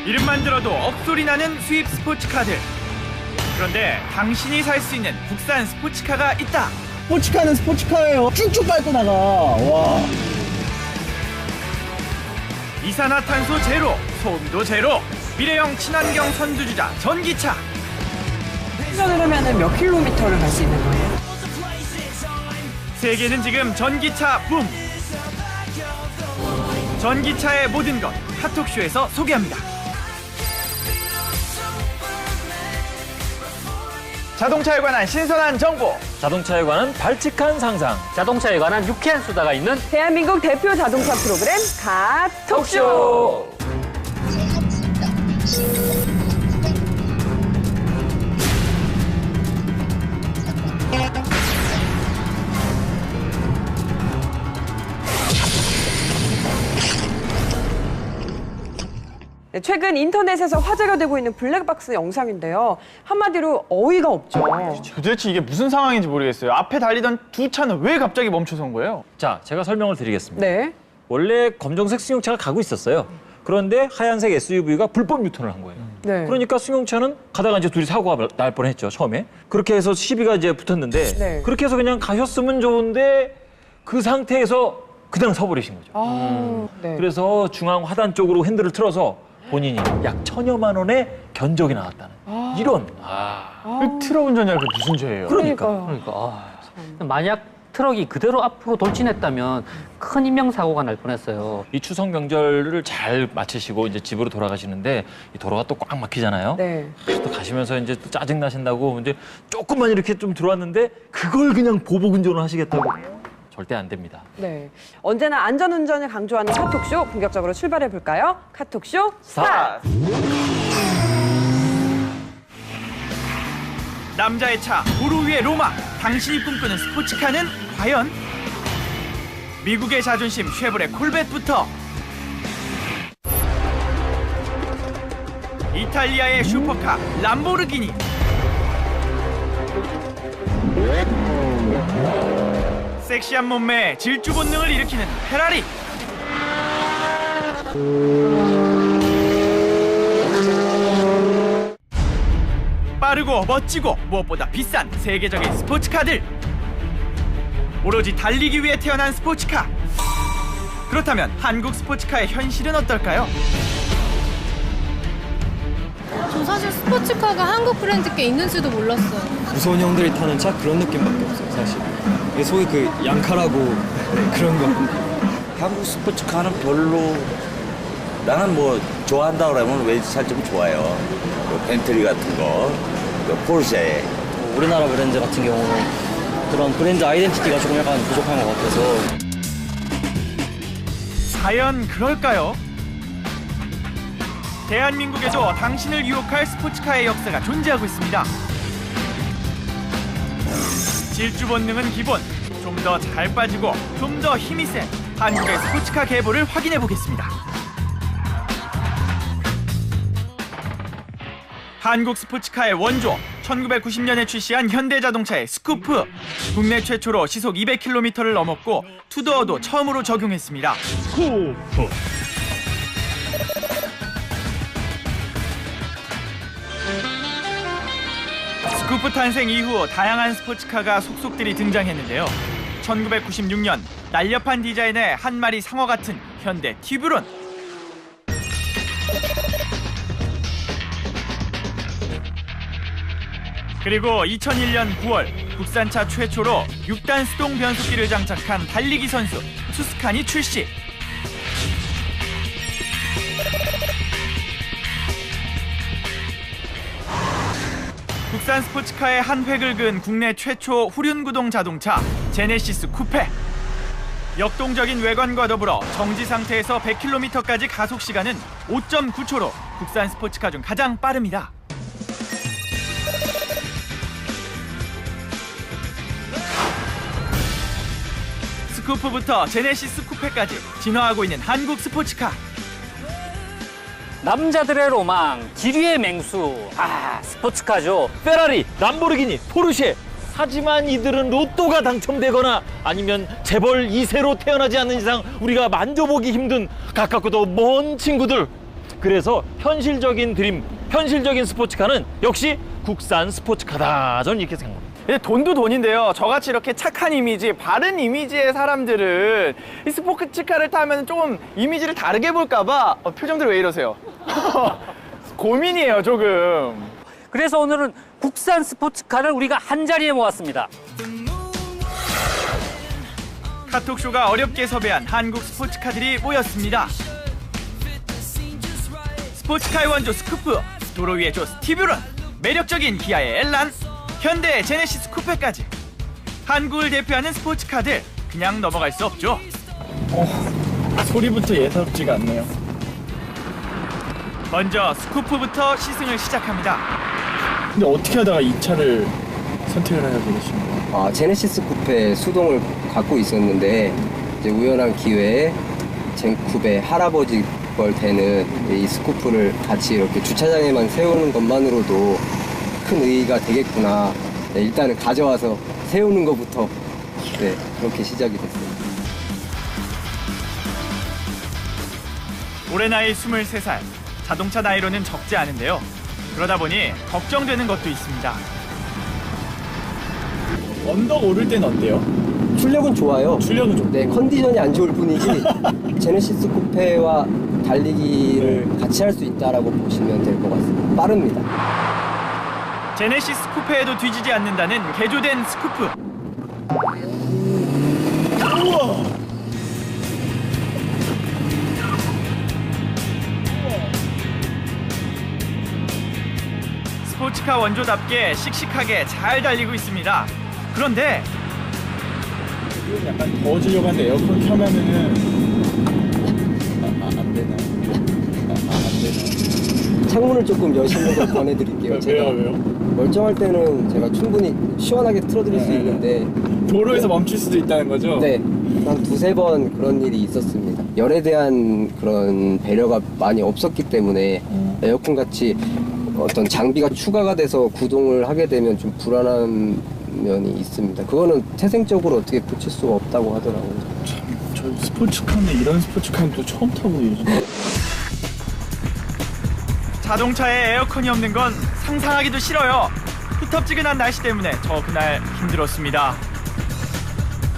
이름만 들어도 억소리 나는 수입 스포츠카들. 그런데 당신이 살 수 있는 국산 스포츠카가 있다. 스포츠카는 스포츠카예요. 쭉쭉 밟고 나가. 와. 이산화탄소 제로, 소음도 제로. 미래형 친환경 선두주자 전기차. 시간을 하면은 몇 킬로미터를 갈 수 있는 거예요? 세계는 지금 전기차 붐. 전기차의 모든 것 카톡쇼에서 소개합니다. 자동차에 관한 신선한 정보. 자동차에 관한 발칙한 상상. 자동차에 관한 유쾌한 수다가 있는 대한민국 대표 자동차 프로그램 카톡쇼. 네, 최근 인터넷에서 화제가 되고 있는 블랙박스 영상인데요. 한마디로 어이가 없죠. 도대체 이게 무슨 상황인지 모르겠어요. 앞에 달리던 두 차는 왜 갑자기 멈춰선 거예요? 자, 제가 설명을 드리겠습니다. 네. 원래 검정색 승용차가 가고 있었어요. 그런데 하얀색 SUV가 불법 유턴을 한 거예요. 네. 그러니까 승용차는 가다가 이제 둘이 사고가 날 뻔했죠, 처음에. 그렇게 해서 시비가 이제 붙었는데 네. 그렇게 해서 그냥 가셨으면 좋은데 그 상태에서 그냥 서버리신 거죠. 네. 그래서 중앙 하단 쪽으로 핸들을 틀어서 본인이 약 1,000여만 원의 견적이 나왔다는 이런. 트럭 운전자가 그게 무슨 죄예요? 그러니까요. 만약 트럭이 그대로 앞으로 돌진했다면 큰 인명사고가 날 뻔했어요. 이 추석 명절을 잘 마치시고 이제 집으로 돌아가시는데 이 도로가 또 꽉 막히잖아요. 네. 또 가시면서 이제 또 짜증 나신다고 이제 조금만 이렇게 좀 들어왔는데 그걸 그냥 보복 운전을 하시겠다고 절대 안 됩니다. 네. 언제나 안전운전을 강조하는 카톡쇼 본격적으로 출발해 볼까요? 카톡쇼 스타트! 남자의 차, 도로 위의 로마. 당신이 꿈꾸는 스포츠카는 과연? 미국의 자존심 쉐보레 콜벳부터 이탈리아의 슈퍼카 람보르기니, 섹시한 몸매에 질주 본능을 일으키는 페라리, 빠르고 멋지고 무엇보다 비싼 세계적인 스포츠카들. 오로지 달리기 위해 태어난 스포츠카. 그렇다면 한국 스포츠카의 현실은 어떨까요? 저 사실 스포츠카가 한국 브랜드께 있는지도 몰랐어요. 무서운 형들이 타는 차 그런 느낌밖에 없어요, 사실. 이게 소위 그 양카라고 그런 거. 한국 스포츠카는 별로 나는 뭐 좋아한다 그러면 외제차 좀 좋아요. 뭐 벤틀리 같은 거, 뭐 포르쉐. 우리나라 브랜드 같은 경우는 그런 브랜드 아이덴티티가 조금 약간 부족한 것 같아서. 과연 그럴까요? 대한민국에도 당신을 유혹할 스포츠카의 역사가 존재하고 있습니다. 질주 본능은 기본, 좀 더 잘 빠지고 좀 더 힘이 센 한국의 스포츠카 계보를 확인해 보겠습니다. 한국 스포츠카의 원조, 1990년에 출시한 현대자동차의 스쿠프. 국내 최초로 시속 200km를 넘었고 투도어도 처음으로 적용했습니다. 스쿠프. 스쿠프 탄생 이후 다양한 스포츠카가 속속들이 등장했는데요. 1996년 날렵한 디자인의 한 마리 상어 같은 현대 티브론. 그리고 2001년 9월 국산차 최초로 6단 수동 변속기를 장착한 달리기 선수 투스칸이 출시. 국산 스포츠카의 한 획을 그은 국내 최초 후륜구동 자동차 제네시스 쿠페. 역동적인 외관과 더불어 정지 상태에서 100km까지 가속 시간은 5.9초로 국산 스포츠카 중 가장 빠릅니다. 스쿠프부터 제네시스 쿠페까지 진화하고 있는 한국 스포츠카. 남자들의 로망, 기류의 맹수. 스포츠카죠. 페라리, 람보르기니, 포르쉐. 하지만 이들은 로또가 당첨되거나 아니면 재벌 2세로 태어나지 않는 이상 우리가 만져보기 힘든 가깝고도 먼 친구들. 그래서 현실적인 드림, 현실적인 스포츠카는 역시 국산 스포츠카다. 저는 이렇게 생각합니다. 근데 돈도 돈인데요. 저같이 이렇게 착한 이미지, 바른 이미지의 사람들은 이 스포츠카를 타면 조금 이미지를 다르게 볼까봐 표정들 왜 이러세요? 고민이에요, 조금. 그래서 오늘은 국산 스포츠카를 우리가 한 자리에 모았습니다. 카톡쇼가 어렵게 섭외한 한국 스포츠카들이 모였습니다. 스포츠카의 원조 스쿠프, 도로 위의 조 스티브런, 매력적인 기아의 엘란, 현대의 제네시스 쿠페까지 한국을 대표하는 스포츠카들 그냥 넘어갈 수 없죠. 소리부터 예사롭지가 않네요. 먼저 스쿠프부터 시승을 시작합니다. 근데 어떻게 하다가 이 차를 선택을 하게 되신 거예요? 제네시스 쿠페 수동을 갖고 있었는데 이제 우연한 기회에 젠쿠베 할아버지 걸 되는 이 스쿠프를 같이 이렇게 주차장에만 세우는 것만으로도 큰 의의가 되겠구나. 네, 일단은 가져와서 세우는 것부터 그렇게 시작이 됐어요. 올해 나이 23살, 자동차 나이로는 적지 않은데요. 그러다 보니 걱정되는 것도 있습니다. 언덕 오를 때는 어때요? 출력은 좋아요. 출력은 좋고. 네, 컨디션이 안 좋을 뿐이지 제네시스 쿠페와 달리기를 같이 할 수 있다라고 보시면 될 것 같습니다. 빠릅니다. 제네시스 쿠페에도 뒤지지 않는다는 개조된 스쿠프. 스포츠카 원조답게 씩씩하게 잘 달리고 있습니다. 그런데 지금 약간 더워지려고 하는데 에어컨 켜면은 안 되나? 안 되나? 창문을 조금 여시는 걸 권해드릴게요. 왜요? 멀쩡할 때는 제가 충분히 시원하게 틀어드릴 수 있는데 도로에서 멈출 수도 있다는 거죠? 네, 한 두세 번 그런 일이 있었습니다. 열에 대한 그런 배려가 많이 없었기 때문에 에어컨 같이 어떤 장비가 추가가 돼서 구동을 하게 되면 좀 불안한 면이 있습니다. 그거는 태생적으로 어떻게 고칠 수가 없다고 하더라고요. 저 스포츠카는 이런 스포츠카는 또 처음 타고 요즘. 자동차에 에어컨이 없는 건 상상하기도 싫어요. 후텁지근한 날씨 때문에 저 그날 힘들었습니다.